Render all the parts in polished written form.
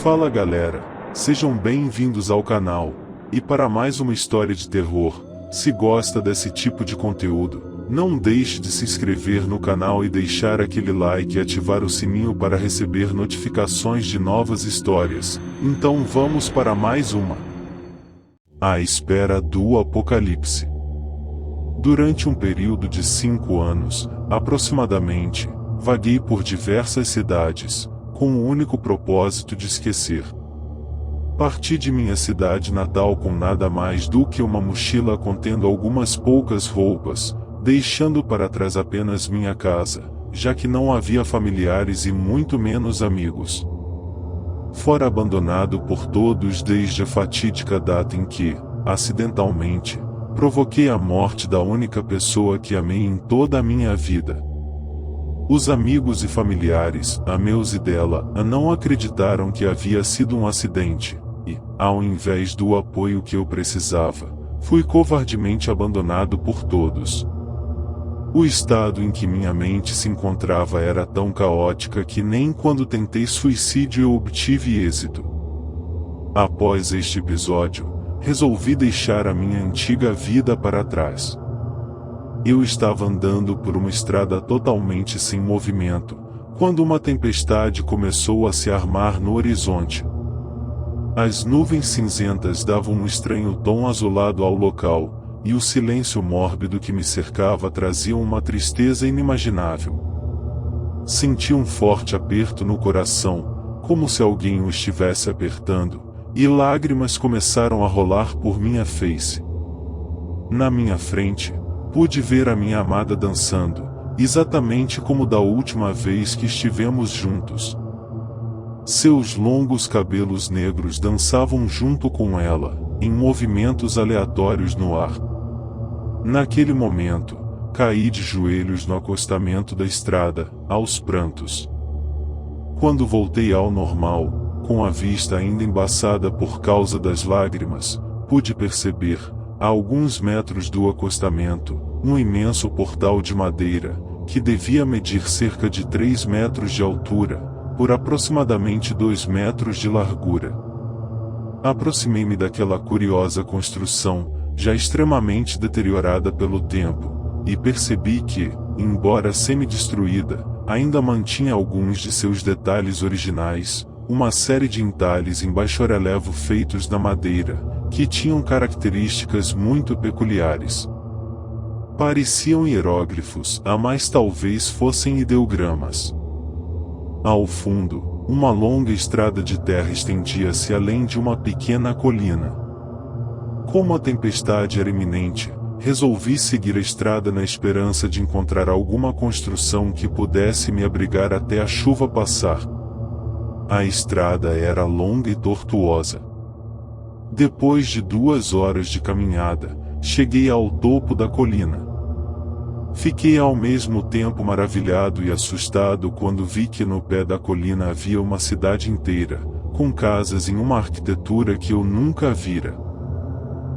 Fala galera, sejam bem-vindos ao canal, e para mais uma história de terror. Se gosta desse tipo de conteúdo, não deixe de se inscrever no canal e deixar aquele like e ativar o sininho para receber notificações de novas histórias. Então vamos para mais uma. À espera do apocalipse. Durante um período de 5 anos, aproximadamente, vaguei por diversas cidades, com o único propósito de esquecer. Parti de minha cidade natal com nada mais do que uma mochila contendo algumas poucas roupas, deixando para trás apenas minha casa, já que não havia familiares e muito menos amigos. Fora abandonado por todos desde a fatídica data em que, acidentalmente, provoquei a morte da única pessoa que amei em toda a minha vida. Os amigos e familiares, a meus e dela, não acreditaram que havia sido um acidente, e, ao invés do apoio que eu precisava, fui covardemente abandonado por todos. O estado em que minha mente se encontrava era tão caótica que nem quando tentei suicídio eu obtive êxito. Após este episódio, resolvi deixar a minha antiga vida para trás. Eu estava andando por uma estrada totalmente sem movimento, quando uma tempestade começou a se armar no horizonte. As nuvens cinzentas davam um estranho tom azulado ao local, e o silêncio mórbido que me cercava trazia uma tristeza inimaginável. Senti um forte aperto no coração, como se alguém o estivesse apertando, e lágrimas começaram a rolar por minha face. Na minha frente, pude ver a minha amada dançando, exatamente como da última vez que estivemos juntos. Seus longos cabelos negros dançavam junto com ela, em movimentos aleatórios no ar. Naquele momento, caí de joelhos no acostamento da estrada, aos prantos. Quando voltei ao normal, com a vista ainda embaçada por causa das lágrimas, pude perceber, a alguns metros do acostamento, um imenso portal de madeira, que devia medir cerca de 3 metros de altura, por aproximadamente 2 metros de largura. Aproximei-me daquela curiosa construção, já extremamente deteriorada pelo tempo, e percebi que, embora semi-destruída, ainda mantinha alguns de seus detalhes originais, uma série de entalhes em baixo-relevo feitos na madeira, que tinham características muito peculiares. Pareciam hieróglifos, mas talvez fossem ideogramas. Ao fundo, uma longa estrada de terra estendia-se além de uma pequena colina. Como a tempestade era iminente, resolvi seguir a estrada na esperança de encontrar alguma construção que pudesse me abrigar até a chuva passar. A estrada era longa e tortuosa. Depois de 2 horas de caminhada, cheguei ao topo da colina. Fiquei ao mesmo tempo maravilhado e assustado quando vi que no pé da colina havia uma cidade inteira, com casas em uma arquitetura que eu nunca vira.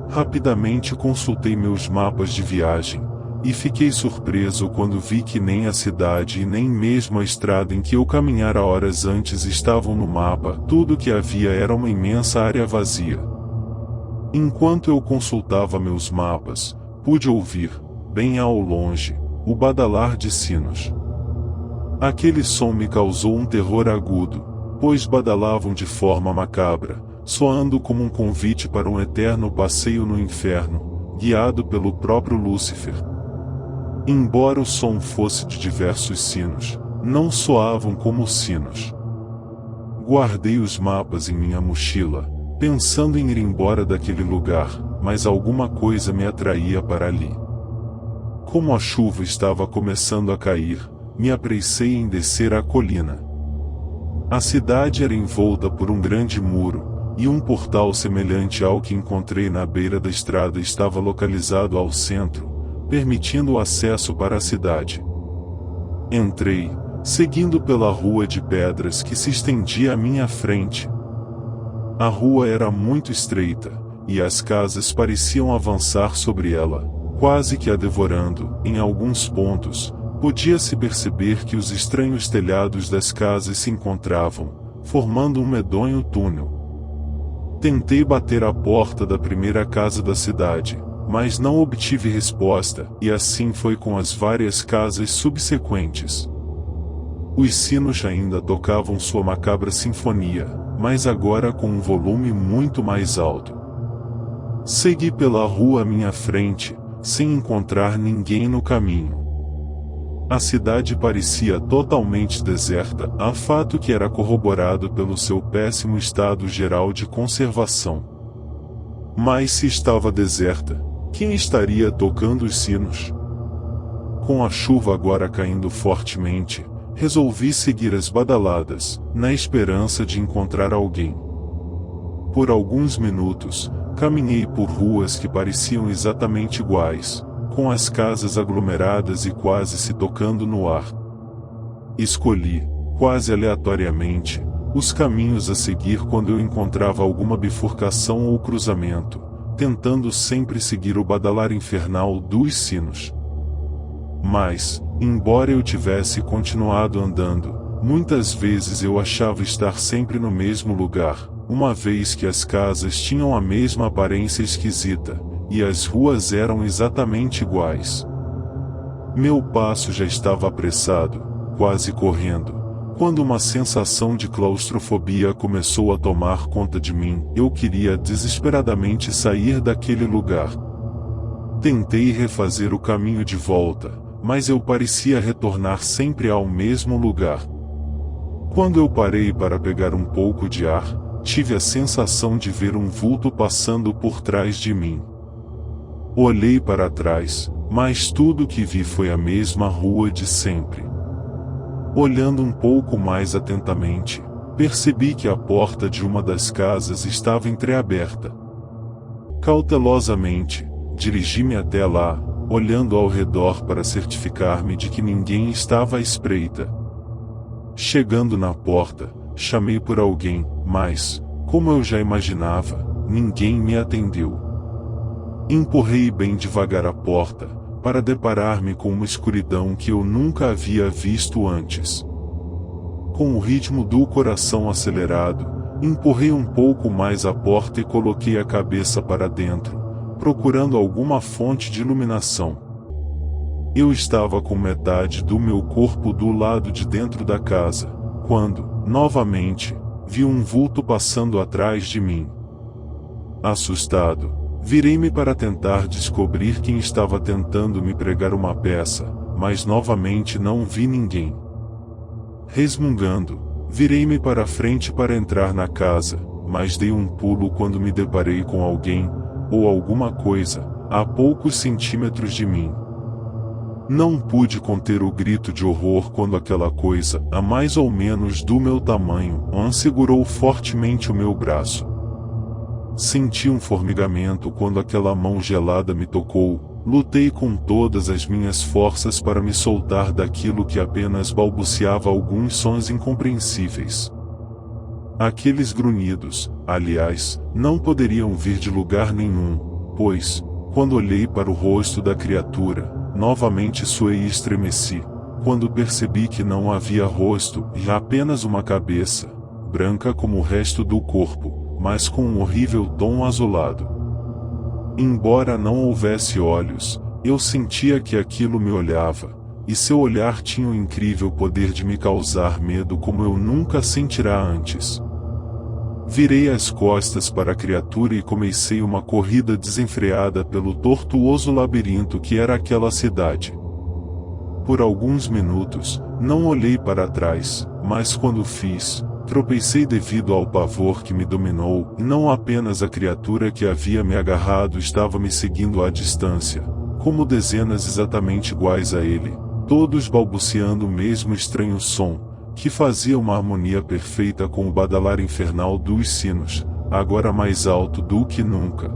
Rapidamente consultei meus mapas de viagem, e fiquei surpreso quando vi que nem a cidade e nem mesmo a estrada em que eu caminhara horas antes estavam no mapa. Tudo que havia era uma imensa área vazia. Enquanto eu consultava meus mapas, pude ouvir, bem ao longe, o badalar de sinos. Aquele som me causou um terror agudo, pois badalavam de forma macabra, soando como um convite para um eterno passeio no inferno, guiado pelo próprio Lúcifer. Embora o som fosse de diversos sinos, não soavam como sinos. Guardei os mapas em minha mochila, pensando em ir embora daquele lugar, mas alguma coisa me atraía para ali. Como a chuva estava começando a cair, me apressei em descer a colina. A cidade era envolta por um grande muro, e um portal semelhante ao que encontrei na beira da estrada estava localizado ao centro, permitindo o acesso para a cidade. Entrei, seguindo pela rua de pedras que se estendia à minha frente. A rua era muito estreita, e as casas pareciam avançar sobre ela, quase que a devorando. Em alguns pontos, podia-se perceber que os estranhos telhados das casas se encontravam, formando um medonho túnel. Tentei bater à porta da primeira casa da cidade, mas não obtive resposta, e assim foi com as várias casas subsequentes. Os sinos ainda tocavam sua macabra sinfonia, mas agora com um volume muito mais alto. Segui pela rua à minha frente, sem encontrar ninguém no caminho. A cidade parecia totalmente deserta, a fato que era corroborado pelo seu péssimo estado geral de conservação. Mas se estava deserta, quem estaria tocando os sinos? Com a chuva agora caindo fortemente, resolvi seguir as badaladas, na esperança de encontrar alguém. Por alguns minutos, caminhei por ruas que pareciam exatamente iguais, com as casas aglomeradas e quase se tocando no ar. Escolhi, quase aleatoriamente, os caminhos a seguir quando eu encontrava alguma bifurcação ou cruzamento, tentando sempre seguir o badalar infernal dos sinos. Mas, embora eu tivesse continuado andando, muitas vezes eu achava estar sempre no mesmo lugar, uma vez que as casas tinham a mesma aparência esquisita, e as ruas eram exatamente iguais. Meu passo já estava apressado, quase correndo, quando uma sensação de claustrofobia começou a tomar conta de mim. Eu queria desesperadamente sair daquele lugar. Tentei refazer o caminho de volta, mas eu parecia retornar sempre ao mesmo lugar. Quando eu parei para pegar um pouco de ar, tive a sensação de ver um vulto passando por trás de mim. Olhei para trás, mas tudo que vi foi a mesma rua de sempre. Olhando um pouco mais atentamente, percebi que a porta de uma das casas estava entreaberta. Cautelosamente, dirigi-me até lá, olhando ao redor para certificar-me de que ninguém estava à espreita. Chegando na porta, chamei por alguém, mas, como eu já imaginava, ninguém me atendeu. Empurrei bem devagar a porta, para deparar-me com uma escuridão que eu nunca havia visto antes. Com o ritmo do coração acelerado, empurrei um pouco mais a porta e coloquei a cabeça para dentro, procurando alguma fonte de iluminação. Eu estava com metade do meu corpo do lado de dentro da casa, quando, novamente, vi um vulto passando atrás de mim. Assustado, virei-me para tentar descobrir quem estava tentando me pregar uma peça, mas novamente não vi ninguém. Resmungando, virei-me para frente para entrar na casa, mas dei um pulo quando me deparei com alguém, ou alguma coisa, a poucos centímetros de mim. Não pude conter o grito de horror quando aquela coisa, a mais ou menos do meu tamanho, segurou fortemente o meu braço. Senti um formigamento quando aquela mão gelada me tocou. Lutei com todas as minhas forças para me soltar daquilo que apenas balbuciava alguns sons incompreensíveis. Aqueles grunhidos, aliás, não poderiam vir de lugar nenhum, pois, quando olhei para o rosto da criatura, novamente suei e estremeci, quando percebi que não havia rosto e apenas uma cabeça, branca como o resto do corpo, mas com um horrível tom azulado. Embora não houvesse olhos, eu sentia que aquilo me olhava, e seu olhar tinha o incrível poder de me causar medo como eu nunca sentirá antes. Virei as costas para a criatura e comecei uma corrida desenfreada pelo tortuoso labirinto que era aquela cidade. Por alguns minutos, não olhei para trás, mas quando fiz, tropecei devido ao pavor que me dominou, e não apenas a criatura que havia me agarrado estava me seguindo à distância, como dezenas exatamente iguais a ele, todos balbuciando o mesmo estranho som, que fazia uma harmonia perfeita com o badalar infernal dos sinos, agora mais alto do que nunca.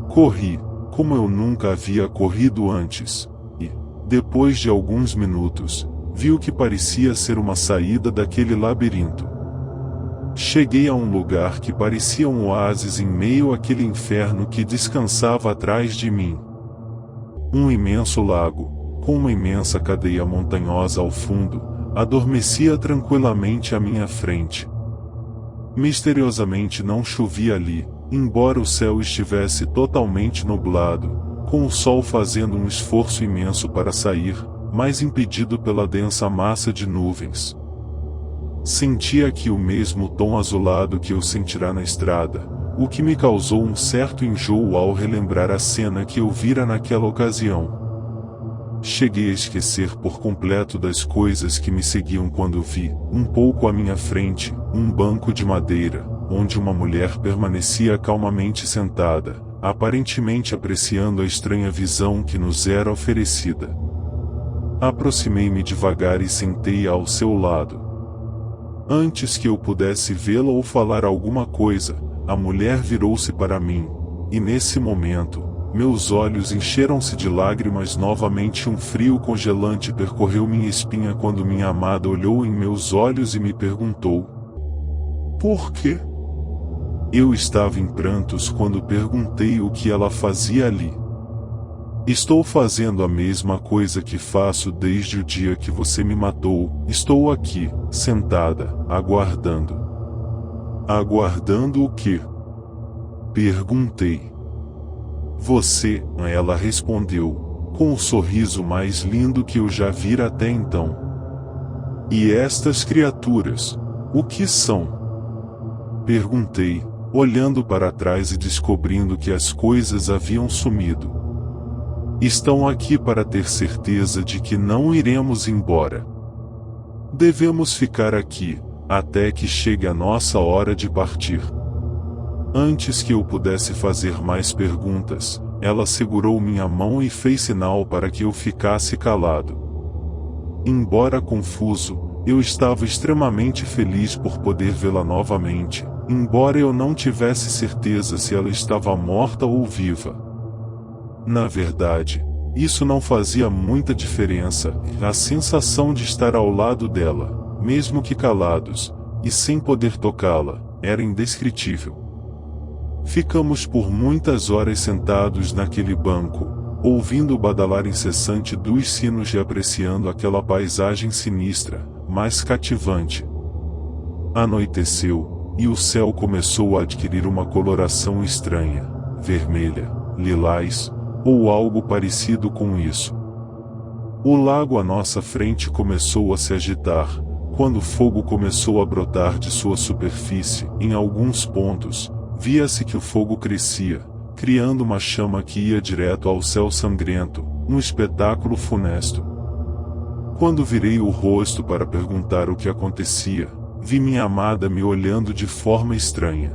Corri, como eu nunca havia corrido antes, e, depois de alguns minutos, vi o que parecia ser uma saída daquele labirinto. Cheguei a um lugar que parecia um oásis em meio àquele inferno que descansava atrás de mim. Um imenso lago, com uma imensa cadeia montanhosa ao fundo, adormecia tranquilamente à minha frente. Misteriosamente não chovia ali, embora o céu estivesse totalmente nublado, com o sol fazendo um esforço imenso para sair, mas impedido pela densa massa de nuvens. Sentia aqui o mesmo tom azulado que eu sentirá na estrada, o que me causou um certo enjoo ao relembrar a cena que eu vira naquela ocasião. Cheguei a esquecer por completo das coisas que me seguiam quando vi, um pouco à minha frente, um banco de madeira, onde uma mulher permanecia calmamente sentada, aparentemente apreciando a estranha visão que nos era oferecida. Aproximei-me devagar e sentei ao seu lado. Antes que eu pudesse vê-la ou falar alguma coisa, a mulher virou-se para mim, e nesse momento, meus olhos encheram-se de lágrimas novamente. Um frio congelante percorreu minha espinha quando minha amada olhou em meus olhos e me perguntou: por quê? Eu estava em prantos quando perguntei o que ela fazia ali. Estou fazendo a mesma coisa que faço desde o dia que você me matou. Estou aqui, sentada, aguardando. Aguardando o quê? Perguntei. Você, ela respondeu, com o sorriso mais lindo que eu já vira até então. E estas criaturas, o que são? Perguntei, olhando para trás e descobrindo que as coisas haviam sumido. Estão aqui para ter certeza de que não iremos embora. Devemos ficar aqui, até que chegue a nossa hora de partir. Antes que eu pudesse fazer mais perguntas, ela segurou minha mão e fez sinal para que eu ficasse calado. Embora confuso, eu estava extremamente feliz por poder vê-la novamente, embora eu não tivesse certeza se ela estava morta ou viva. Na verdade, isso não fazia muita diferença. A sensação de estar ao lado dela, mesmo que calados, e sem poder tocá-la, era indescritível. Ficamos por muitas horas sentados naquele banco, ouvindo o badalar incessante dos sinos e apreciando aquela paisagem sinistra, mas cativante. Anoiteceu, e o céu começou a adquirir uma coloração estranha, vermelha, lilás, ou algo parecido com isso. O lago à nossa frente começou a se agitar, quando o fogo começou a brotar de sua superfície. Em alguns pontos, via-se que o fogo crescia, criando uma chama que ia direto ao céu sangrento, um espetáculo funesto. Quando virei o rosto para perguntar o que acontecia, vi minha amada me olhando de forma estranha.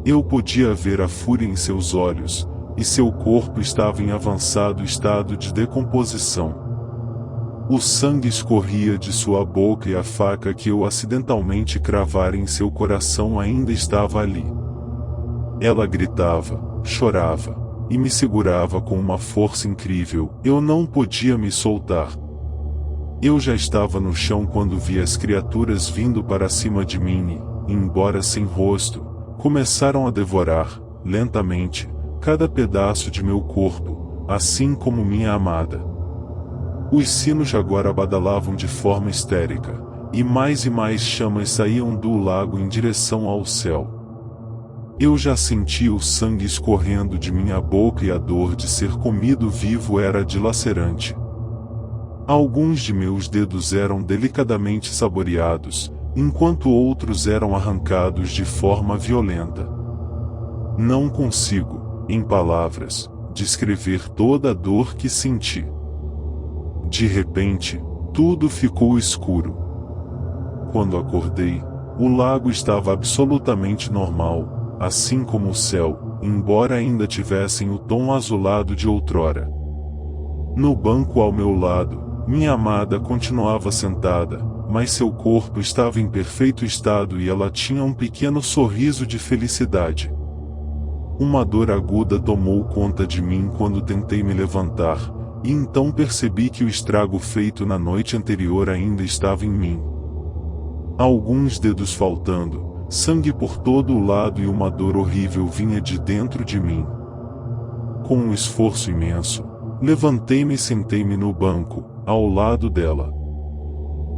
Eu podia ver a fúria em seus olhos, e seu corpo estava em avançado estado de decomposição. O sangue escorria de sua boca e a faca que eu acidentalmente cravara em seu coração ainda estava ali. Ela gritava, chorava, e me segurava com uma força incrível. Eu não podia me soltar. Eu já estava no chão quando vi as criaturas vindo para cima de mim e, embora sem rosto, começaram a devorar, lentamente, cada pedaço de meu corpo, assim como minha amada. Os sinos agora badalavam de forma histérica, e mais chamas saíam do lago em direção ao céu. Eu já sentia o sangue escorrendo de minha boca e a dor de ser comido vivo era dilacerante. Alguns de meus dedos eram delicadamente saboreados, enquanto outros eram arrancados de forma violenta. Não consigo, em palavras, descrever toda a dor que senti. De repente, tudo ficou escuro. Quando acordei, o lago estava absolutamente normal, assim como o céu, embora ainda tivessem o tom azulado de outrora. No banco ao meu lado, minha amada continuava sentada, mas seu corpo estava em perfeito estado e ela tinha um pequeno sorriso de felicidade. Uma dor aguda tomou conta de mim quando tentei me levantar, e então percebi que o estrago feito na noite anterior ainda estava em mim. Alguns dedos faltando, sangue por todo o lado e uma dor horrível vinha de dentro de mim. Com um esforço imenso, levantei-me e sentei-me no banco, ao lado dela.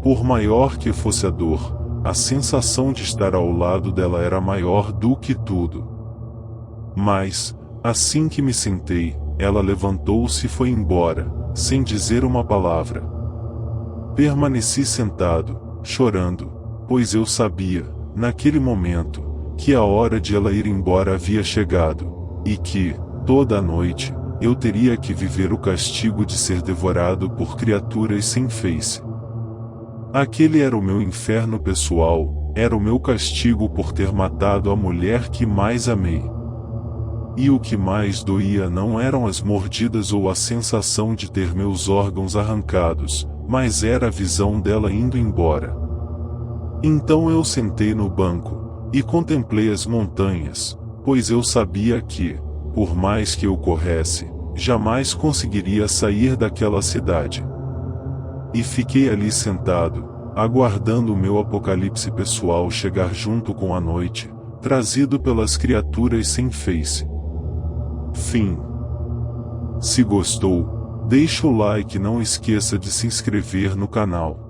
Por maior que fosse a dor, a sensação de estar ao lado dela era maior do que tudo. Mas, assim que me sentei, ela levantou-se e foi embora, sem dizer uma palavra. Permaneci sentado, chorando, pois eu sabia, naquele momento, que a hora de ela ir embora havia chegado, e que, toda a noite, eu teria que viver o castigo de ser devorado por criaturas sem face. Aquele era o meu inferno pessoal, era o meu castigo por ter matado a mulher que mais amei. E o que mais doía não eram as mordidas ou a sensação de ter meus órgãos arrancados, mas era a visão dela indo embora. Então eu sentei no banco, e contemplei as montanhas, pois eu sabia que, por mais que eu corresse, jamais conseguiria sair daquela cidade. E fiquei ali sentado, aguardando o meu apocalipse pessoal chegar junto com a noite, trazido pelas criaturas sem face. Fim. Se gostou, deixa o like e não esqueça de se inscrever no canal.